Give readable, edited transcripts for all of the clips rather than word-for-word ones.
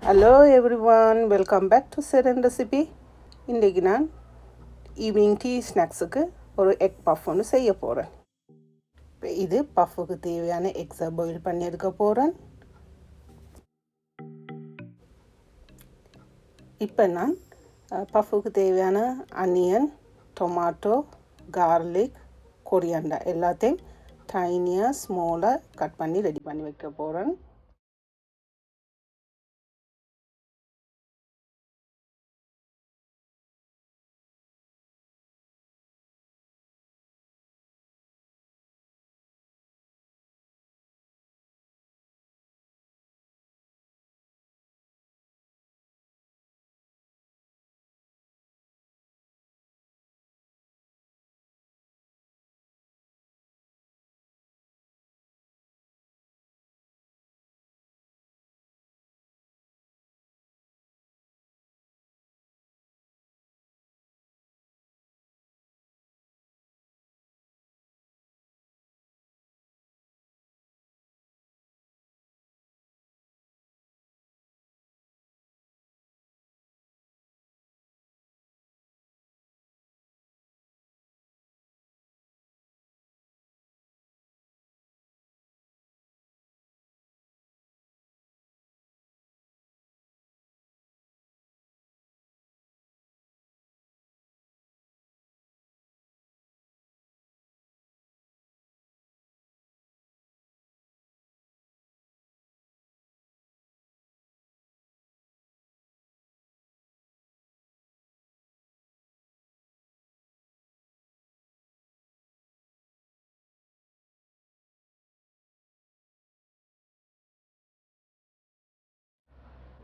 Hello everyone, welcome back to Sedan Recipe. இன்றைக்கு நான் evening tea ஸ்நாக்ஸுக்கு ஒரு எக் பஃப் ஒன்று செய்ய போகிறேன். இது பஃப்புக்கு தேவையான எக்ஸை பாயில் பண்ணி எடுக்க போகிறேன். இப்போ நான் பஃப்புக்கு தேவையான அனியன், டொமாட்டோ, கார்லிக், கொரியாண்டர் எல்லாத்தையும் டைனியாக ஸ்மாலாக கட் பண்ணி ரெடி பண்ணி வைக்க போகிறேன்.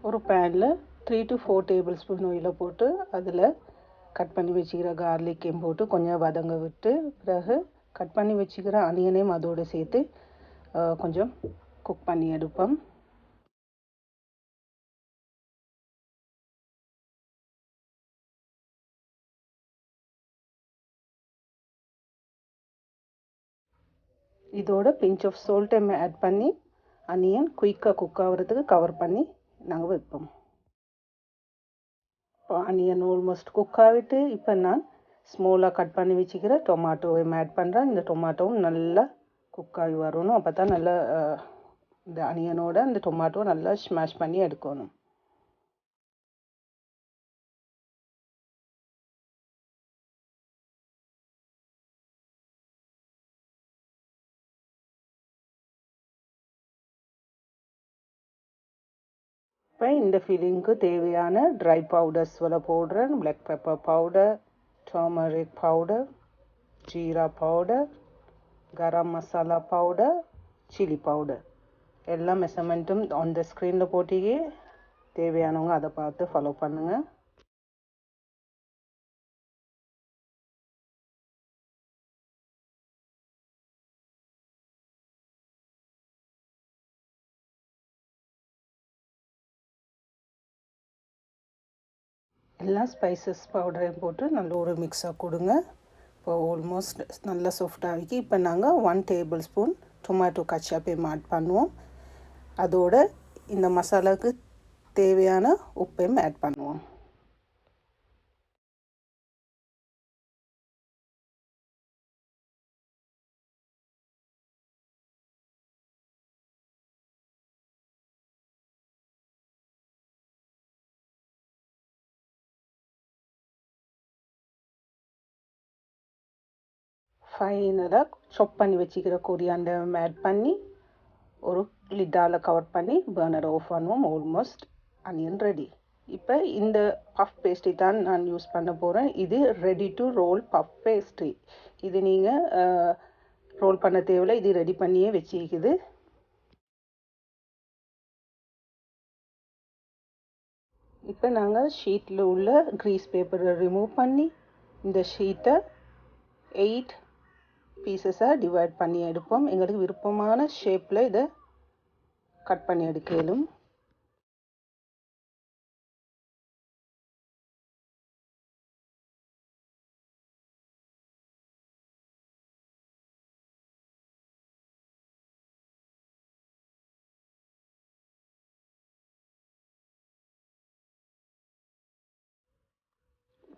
ஒரு பேனில் 3 to 4 டேபிள் ஸ்பூன் ஆயில் போட்டு அதில் கட் பண்ணி வச்சுக்கிற கார்லிக்கையும் போட்டு கொஞ்சம் வதங்க விட்டு பிறகு கட் பண்ணி வச்சுக்கிற அனியனையும் அதோடு சேர்த்து கொஞ்சம் குக் பண்ணி எடுப்போம். இதோட பிஞ்ச் ஆஃப் சால்ட்டையும் ஆட் பண்ணி அனியன் குயிக்காக குக் ஆகிறதுக்கு கவர் பண்ணி நாங்கள் வைப்போம். அனியன் ஆல்மோஸ்ட் குக் ஆகிட்டு இப்போ நான் ஸ்மாலாக கட் பண்ணி வச்சுக்கிற டொமாட்டோவையும் ஆட் பண்ணுறேன். இந்த டொமாட்டோவும் நல்லா குக் ஆகி வரணும். அப்போ தான் நல்லா இந்த அனியனோட இந்த டொமாட்டோ நல்லா ஸ்மாஷ் பண்ணி எடுக்கணும். இப்போ இந்த ஃபில்லிங்க்கு தேவையான ட்ரை பவுடர்ஸ் போடுறேன். Black pepper powder, turmeric powder, jeera powder, garam masala powder, chilli powder எல்லா மெஷர்மெண்ட்டும் அந்த ஸ்க்ரீனில் போட்டியே தேவையானவங்க அதை பார்த்து ஃபாலோ பண்ணுங்கள். எல்லா ஸ்பைசஸ் பவுடரையும் போட்டு நல்ல ஒரு மிக்ஸாக கொடுங்க. இப்போ ஆல்மோஸ்ட் நல்லா சாஃப்டாகி இப்போ நாங்கள் 1 டேபிள் ஸ்பூன் டொமேட்டோ கெச்சப்பையும் ஆட் பண்ணுவோம். அதோட இந்த மசாலாவுக்கு தேவையான உப்பையும் ஆட் பண்ணுவோம். ஃபைனலாக சாப் பண்ணி வச்சுக்கிற கொரியாண்டர் ஆட் பண்ணி ஒரு லிட்டால் கவர் பண்ணி பர்னர் ஆஃப் பண்ணுவோம். Almost onion ready. இப்போ இந்த பஃப் பேஸ்ட்ரி தான் நான் யூஸ் பண்ண போகிறேன். இது ready to role puff pastry. இது நீங்கள் ரோல் பண்ண தேவையில்லை, இது ரெடி பண்ணியே வச்சுக்குது. இப்போ நாங்கள் ஷீட்டில் உள்ள க்ரீஸ் பேப்பரை ரிமூவ் பண்ணி இந்த ஷீட்டை 8 பீசஸாக டிவைட் பண்ணி எடுப்போம். எங்களுக்கு விருப்பமான ஷேப்பில் இதை கட் பண்ணி எடுக்கலும்.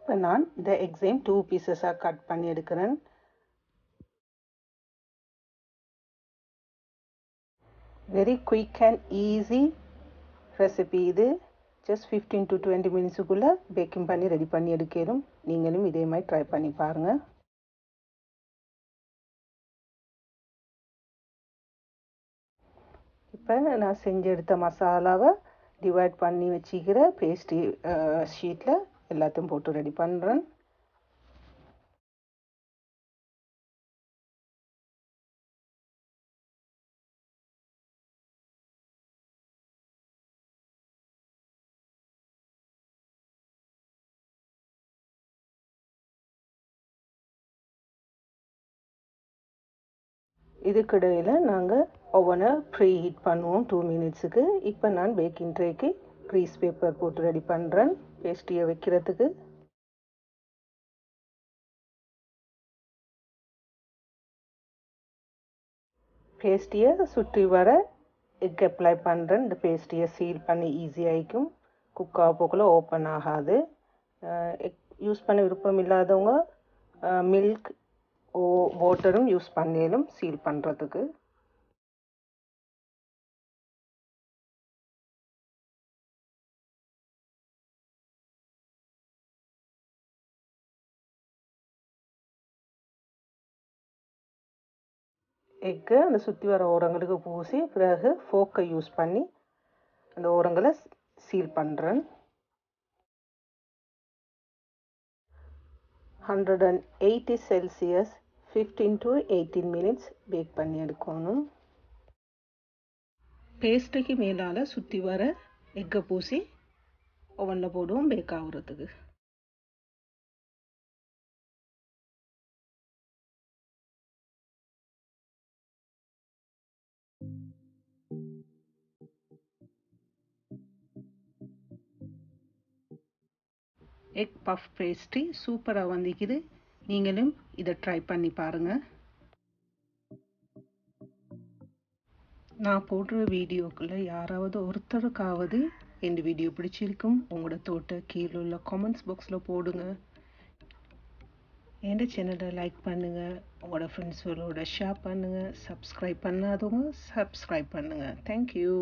இப்போ நான் இந்த எக்ஸைம் 2 பீசஸாக கட் பண்ணி எடுக்கிறேன். Very quick and easy recipe இது. ஜஸ்ட் 15 to 20 மினிட்ஸுக்குள்ளே பேக்கிங் பண்ணி ரெடி பண்ணி எடுக்கணும். நீங்களும் இதே மாதிரி ட்ரை பண்ணி பாருங்கள். இப்போ நான் செஞ்சு எடுத்த மசாலாவை டிவைட் பண்ணி வச்சுக்கிற பேஸ்ட்ரி ஷீட்டில் எல்லாத்தையும் போட்டு ரெடி பண்ணுறேன். இதுக்கிடையில் நாங்கள் ஓவனை ப்ரீ ஹீட் பண்ணுவோம் 2 மினிட்ஸுக்கு. இப்போ நான் பேக்கிங் ட்ரேக்கு க்ரீஸ் பேப்பர் போட்டு ரெடி பண்ணுறேன் பேஸ்ட்ரியை வைக்கிறதுக்கு. பேஸ்ட்ரியை சுற்றி வர எக் அப்ளை பண்ணுறேன். இந்த பேஸ்ட்ரியை சீல் பண்ணி ஈஸியாகிக்கும். குக்காக போக்கில் ஓப்பன் ஆகாது. எக் யூஸ் பண்ண விருப்பம் இல்லாதவங்க மில்க் வாட்டரும் யூஸ் பண்ணலும் சீல் பண்ணுறதுக்கு. எக்கை அந்த சுற்றி வர ஓரங்களுக்கு பூசி பிறகு ஃபோக்கை யூஸ் பண்ணி அந்த ஓரங்களை சீல் பண்ணுறேன். 180 செல்சியஸ் 15 to 18 மினிட்ஸ் பேக் பண்ணி எடுக்கணும். பேஸ்ட்ரிக்கு மேலால் சுற்றி வர எக்கை பூசி ஓவனில் போடுவோம் பேக் ஆகுறதுக்கு. எக் பஃப் பேஸ்ட்ரி சூப்பராக வந்துக்குது. நீங்களும் இதை ட்ரை பண்ணி பாருங்கள். நான் போடுற வீடியோக்குள்ளே யாராவது ஒருத்தருக்காவது இந்த வீடியோ பிடிச்சிருக்கும் உங்களோட தோட்ட கீழே உள்ள கமெண்ட்ஸ் பாக்ஸில் போடுங்க. என் சேனலை லைக் பண்ணுங்கள், உங்களோட ஃப்ரெண்ட்ஸுகளோட ஷேர் பண்ணுங்கள், சப்ஸ்கிரைப் பண்ணாதவங்க சப்ஸ்கிரைப் பண்ணுங்கள். தேங்க்யூ.